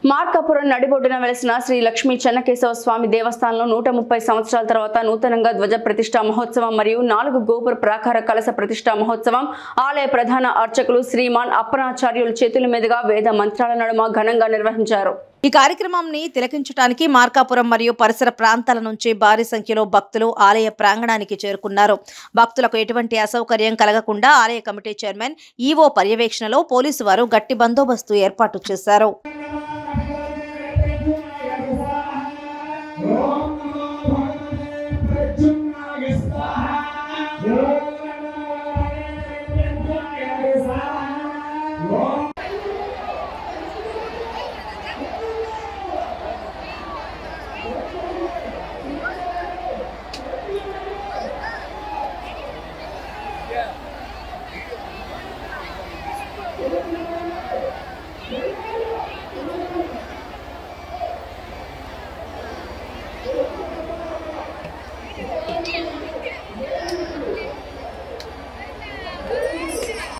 మార్కాపురం నడిబొడ్డున వెలసిన శ్రీ లక్ష్మీ చెన్నకేశవ స్వామి దేవస్థానంలో 130 సంవత్సరాల తర్వాత నూతనంగా ధ్వజ ప్రతిష్ఠా మహోత్సవం మరియు 4 గోపుర ప్రాకార కలశ ప్రతిష్ఠా మహోత్సవం ఆలయ ప్రధాన అర్చకులు శ్రీమాన్ అప్పనాచార్యుల చేతుల మీదుగా వేద మంత్రాల నడుమ ఘనంగా నిర్వహించారు. ఈ కార్యక్రమాన్ని తిలకించడానికి మార్కాపురం మరియు పరిసర ప్రాంతాల నుంచి భారీ సంఖ్యలో భక్తులు ఆలయ ప్రాంగణానికి చేరుకున్నారు. భక్తులకు ఎటువంటి అసౌకర్యం కలగకుండా ఆలయ కమిటీ చైర్మన్ ఈవో పర్యవేక్షణలో పోలీసు వారు గట్టి బందోబస్తు ఏర్పాటు చేశారు.